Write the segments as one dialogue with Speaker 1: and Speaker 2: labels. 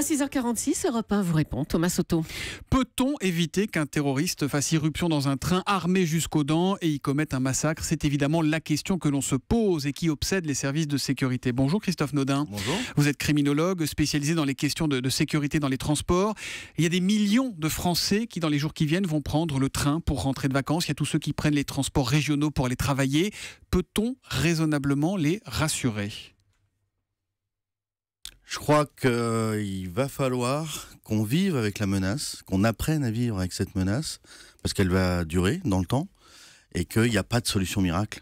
Speaker 1: 6h46, Europe 1 vous répond, Thomas Soto.
Speaker 2: Peut-on éviter qu'un terroriste fasse irruption dans un train armé jusqu'aux dents et y commette un massacre? C'est évidemment la question que l'on se pose et qui obsède les services de sécurité. Bonjour Christophe Naudin.
Speaker 3: Bonjour.
Speaker 2: Vous êtes criminologue spécialisé dans les questions de sécurité dans les transports. Il y a des millions de Français qui, dans les jours qui viennent, vont prendre le train pour rentrer de vacances. Il y a tous ceux qui prennent les transports régionaux pour aller travailler. Peut-on raisonnablement les rassurer?
Speaker 3: Je crois qu'il va falloir qu'on vive avec la menace, qu'on apprenne à vivre avec cette menace, parce qu'elle va durer dans le temps, et qu'il n'y a pas de solution miracle.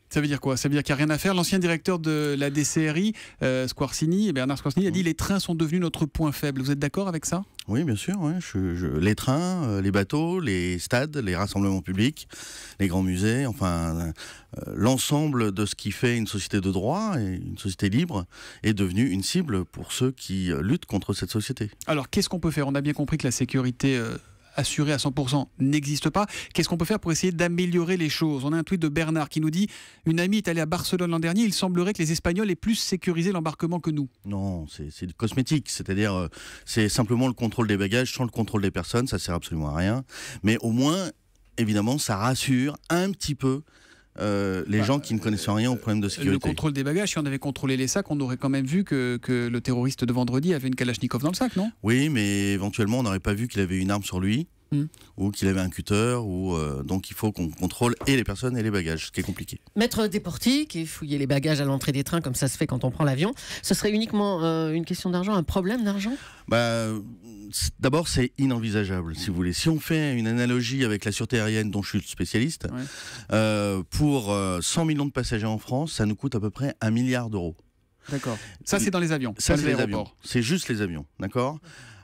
Speaker 2: Ça veut dire quoi? Ça veut dire qu'il n'y a rien à faire. L'ancien directeur de la DCRI, Bernard Squarcini, a dit les trains sont devenus notre point faible. Vous êtes d'accord avec ça?
Speaker 3: Oui, bien sûr. Ouais. Les trains, les bateaux, les stades, les rassemblements publics, les grands musées, enfin, l'ensemble de ce qui fait une société de droit et une société libre est devenu une cible pour ceux qui luttent contre cette société.
Speaker 2: Alors, qu'est-ce qu'on peut faire? On a bien compris que la sécurité assurée à 100% n'existe pas. Qu'est-ce qu'on peut faire pour essayer d'améliorer les choses? On a un tweet de Bernard qui nous dit « Une amie est allée à Barcelone l'an dernier, il semblerait que les Espagnols aient plus sécurisé l'embarquement que nous. »
Speaker 3: Non, c'est du cosmétique, c'est-à-dire c'est simplement le contrôle des bagages sans le contrôle des personnes, ça sert absolument à rien. Mais au moins, évidemment, ça rassure un petit peu les gens qui ne connaissent rien au problème de sécurité.
Speaker 2: Le contrôle des bagages, si on avait contrôlé les sacs, on aurait quand même vu que le terroriste de vendredi avait une Kalachnikov dans le sac, non?
Speaker 3: Oui, mais éventuellement, on n'aurait pas vu qu'il avait une arme sur lui, ou qu'il avait un cutter, donc il faut qu'on contrôle et les personnes et les bagages, ce qui est compliqué.
Speaker 1: Mettre des portiques et fouiller les bagages à l'entrée des trains, comme ça se fait quand on prend l'avion, ce serait uniquement une question d'argent, un problème d'argent?
Speaker 3: D'abord, c'est inenvisageable, si vous voulez. Si on fait une analogie avec la sûreté aérienne, dont je suis spécialiste, pour 100 millions de passagers en France, ça nous coûte à peu près 1 milliard d'euros.
Speaker 2: D'accord. Ça, c'est dans les avions.
Speaker 3: Ça, c'est les avions. C'est juste les avions, d'accord.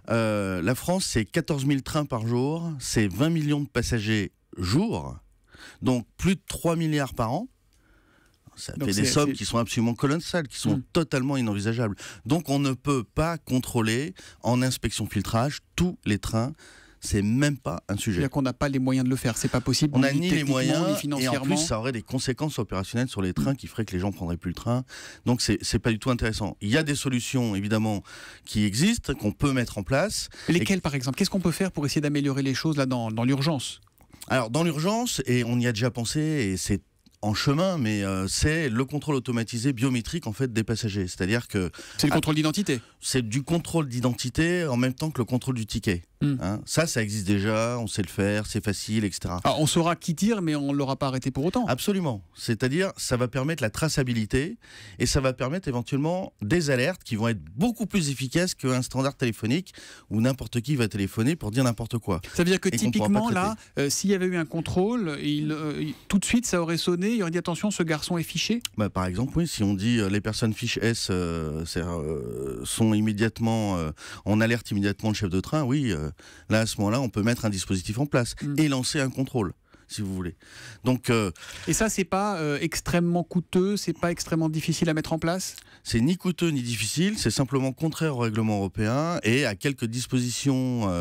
Speaker 3: La France, c'est 14 000 trains par jour, c'est 20 millions de passagers jour, donc plus de 3 milliards par an. Ça fait des sommes qui sont absolument colossales, qui sont totalement inenvisageables. Donc on ne peut pas contrôler en inspection filtrage tous les trains. C'est même pas un sujet.
Speaker 2: C'est-à-dire qu'on n'a pas les moyens de le faire, c'est pas possible.
Speaker 3: On n'a ni les moyens,
Speaker 2: ni financièrement.
Speaker 3: Et en plus ça aurait des conséquences opérationnelles sur les trains qui feraient que les gens prendraient plus le train. Donc c'est pas du tout intéressant. Il y a des solutions évidemment qui existent, qu'on peut mettre en place.
Speaker 2: Lesquelles par exemple? Qu'est-ce qu'on peut faire pour essayer d'améliorer les choses là dans l'urgence?
Speaker 3: Alors dans l'urgence, et on y a déjà pensé, et c'est en chemin, mais c'est le contrôle automatisé biométrique en fait des passagers. C'est-à-dire que
Speaker 2: c'est le contrôle d'identité.
Speaker 3: C'est du contrôle d'identité en même temps que le contrôle du ticket. Ça existe déjà, on sait le faire, c'est facile, etc.
Speaker 2: Alors, on saura qui tire, mais on ne l'aura pas arrêté pour autant.
Speaker 3: Absolument. C'est-à-dire, ça va permettre la traçabilité et ça va permettre éventuellement des alertes qui vont être beaucoup plus efficaces qu'un standard téléphonique où n'importe qui va téléphoner pour dire n'importe quoi.
Speaker 2: Ça veut dire que typiquement, là, s'il y avait eu un contrôle, tout de suite, ça aurait sonné, il aurait dit attention, ce garçon est fiché?
Speaker 3: Par exemple, oui, si on dit les personnes fiches S sont immédiatement, on alerte immédiatement le chef de train, oui, là à ce moment-là, on peut mettre un dispositif en place et lancer un contrôle, si vous voulez. Donc,
Speaker 2: et ça, c'est pas extrêmement coûteux, c'est pas extrêmement difficile à mettre en place?
Speaker 3: C'est ni coûteux ni difficile, c'est simplement contraire au règlement européen et à quelques dispositions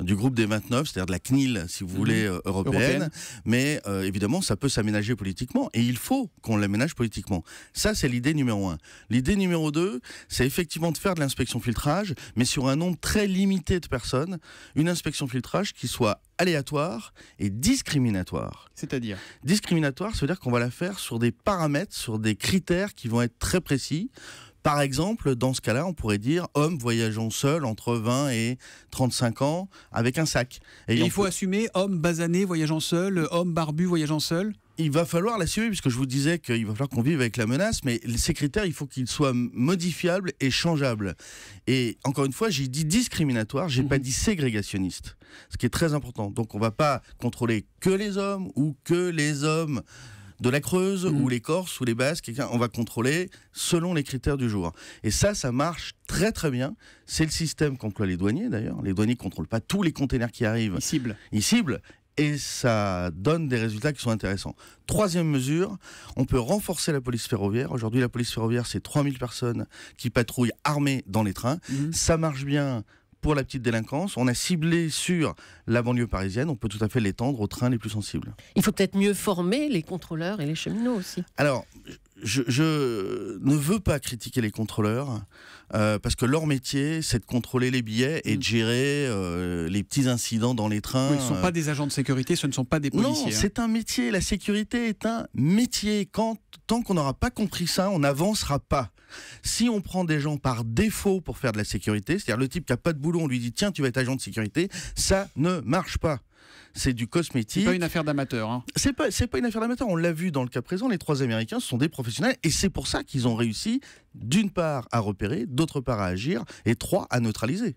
Speaker 3: du groupe des 29, c'est-à-dire de la CNIL, si vous voulez, européenne. Mais évidemment, ça peut s'aménager politiquement et il faut qu'on l'aménage politiquement. Ça, c'est l'idée numéro 1. L'idée numéro 2, c'est effectivement de faire de l'inspection filtrage, mais sur un nombre très limité de personnes, une inspection filtrage qui soit aléatoire et discriminatoire.
Speaker 2: C'est-à-dire?
Speaker 3: Discriminatoire, ça veut dire qu'on va la faire sur des paramètres, sur des critères qui vont être très précis. Par exemple, dans ce cas-là, on pourrait dire homme voyageant seul entre 20 et 35 ans avec un sac.
Speaker 2: Et il faut assumer homme basané voyageant seul, homme barbu voyageant seul?
Speaker 3: Il va falloir l'assumer, puisque je vous disais qu'il va falloir qu'on vive avec la menace, mais ces critères, il faut qu'ils soient modifiables et changeables. Et encore une fois, j'ai dit discriminatoire, j'ai pas dit ségrégationniste, ce qui est très important. Donc on va pas contrôler que les hommes ou que les hommes de la Creuse ou les Corses ou les Basques, on va contrôler selon les critères du jour. Et ça marche très très bien. C'est le système qu'emploient les douaniers d'ailleurs. Les douaniers ne contrôlent pas tous les containers qui arrivent. Ils ciblent. Et ça donne des résultats qui sont intéressants. Troisième mesure, on peut renforcer la police ferroviaire. Aujourd'hui, la police ferroviaire, c'est 3000 personnes qui patrouillent armées dans les trains. Ça marche bien pour la petite délinquance. On a ciblé sur la banlieue parisienne. On peut tout à fait l'étendre aux trains les plus sensibles.
Speaker 1: Il faut peut-être mieux former les contrôleurs et les cheminots aussi.
Speaker 3: Alors, je ne veux pas critiquer les contrôleurs parce que leur métier, c'est de contrôler les billets et de gérer les petits incidents dans les trains.
Speaker 2: Oui, ils ne sont pas des agents de sécurité, ce ne sont pas des policiers.
Speaker 3: Non, c'est un métier. La sécurité est un métier. Tant qu'on n'aura pas compris ça, on n'avancera pas. Si on prend des gens par défaut pour faire de la sécurité, c'est-à-dire le type qui n'a pas de boulot, on lui dit tiens, tu vas être agent de sécurité, ça ne marche pas. C'est du cosmétique.
Speaker 2: C'est pas une affaire d'amateur. Hein.
Speaker 3: C'est pas une affaire d'amateur. On l'a vu dans le cas présent, les 3 Américains, ce sont des professionnels et c'est pour ça qu'ils ont réussi, d'une part, à repérer, d'autre part, à agir et 3, à neutraliser.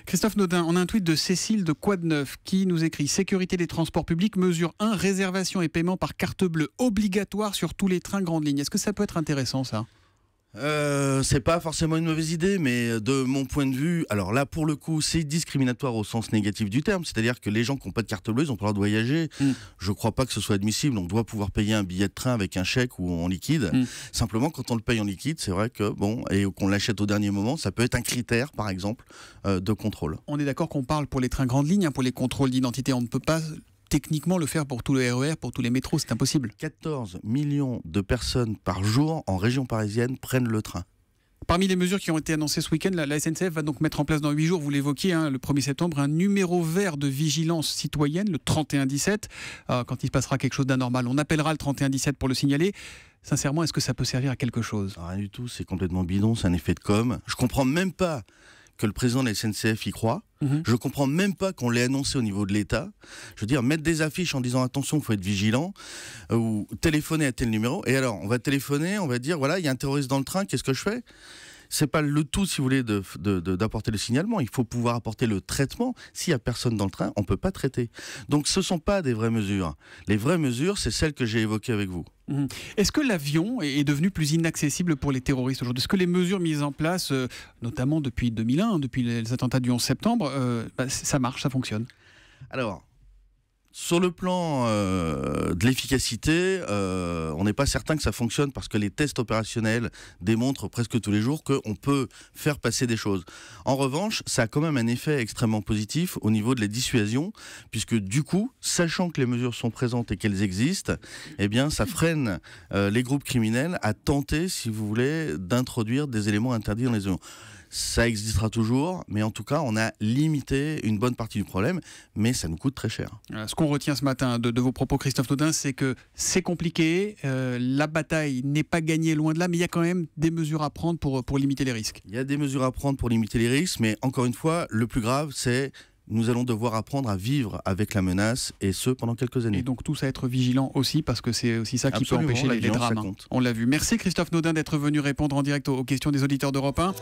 Speaker 2: Christophe Naudin, on a un tweet de Cécile de Quadneuf qui nous écrit « Sécurité des transports publics, mesure 1, réservation et paiement par carte bleue obligatoire sur tous les trains grandes lignes ». Est-ce que ça peut être intéressant, ça ?
Speaker 3: C'est pas forcément une mauvaise idée, mais de mon point de vue, alors là pour le coup c'est discriminatoire au sens négatif du terme, c'est-à-dire que les gens qui n'ont pas de carte bleue, ils ont pas le droit de voyager. Je crois pas que ce soit admissible, on doit pouvoir payer un billet de train avec un chèque ou en liquide. Simplement quand on le paye en liquide, c'est vrai que et qu'on l'achète au dernier moment, ça peut être un critère par exemple de contrôle.
Speaker 2: On est d'accord qu'on parle pour les trains grandes lignes, pour les contrôles d'identité, on ne peut pas techniquement le faire pour tous les RER, pour tous les métros, c'est impossible.
Speaker 3: 14 millions de personnes par jour en région parisienne prennent le train.
Speaker 2: Parmi les mesures qui ont été annoncées ce week-end, la SNCF va donc mettre en place dans 8 jours, vous l'évoquiez, le 1er septembre, un numéro vert de vigilance citoyenne, le 3117. Quand il se passera quelque chose d'anormal, on appellera le 3117 pour le signaler. Sincèrement, est-ce que ça peut servir à quelque chose ?
Speaker 3: Rien du tout, c'est complètement bidon, c'est un effet de com'. Je comprends même pas que le président de la SNCF y croit. Je comprends même pas qu'on l'ait annoncé au niveau de l'État. Je veux dire, mettre des affiches en disant attention, il faut être vigilant, ou téléphoner à tel numéro. Et alors, on va téléphoner, on va dire voilà, il y a un terroriste dans le train, qu'est-ce que je fais ? C'est pas le tout, si vous voulez, d'apporter le signalement. Il faut pouvoir apporter le traitement. S'il y a personne dans le train, on peut pas traiter. Donc, ce sont pas des vraies mesures. Les vraies mesures, c'est celles que j'ai évoquées avec vous.
Speaker 2: Est-ce que l'avion est devenu plus inaccessible pour les terroristes aujourd'hui ? Est-ce que les mesures mises en place, notamment depuis 2001, depuis les attentats du 11 septembre, ça marche, ça fonctionne ?
Speaker 3: Alors, sur le plan de l'efficacité, on n'est pas certain que ça fonctionne parce que les tests opérationnels démontrent presque tous les jours qu'on peut faire passer des choses. En revanche, ça a quand même un effet extrêmement positif au niveau de la dissuasion, puisque du coup, sachant que les mesures sont présentes et qu'elles existent, eh bien, ça freine les groupes criminels à tenter, si vous voulez, d'introduire des éléments interdits dans les avions. Ça existera toujours, mais en tout cas, on a limité une bonne partie du problème, mais ça nous coûte très cher.
Speaker 2: Ce qu'on retient ce matin de vos propos, Christophe Naudin, c'est que c'est compliqué, la bataille n'est pas gagnée loin de là, mais il y a quand même des mesures à prendre pour limiter les risques.
Speaker 3: Il y a des mesures à prendre pour limiter les risques, mais encore une fois, le plus grave, c'est nous allons devoir apprendre à vivre avec la menace, et ce, pendant quelques années.
Speaker 2: Et donc tous à être vigilants aussi, parce que c'est aussi ça qui peut empêcher les drames. On l'a vu. Merci Christophe Naudin d'être venu répondre en direct aux questions des auditeurs d'Europe 1.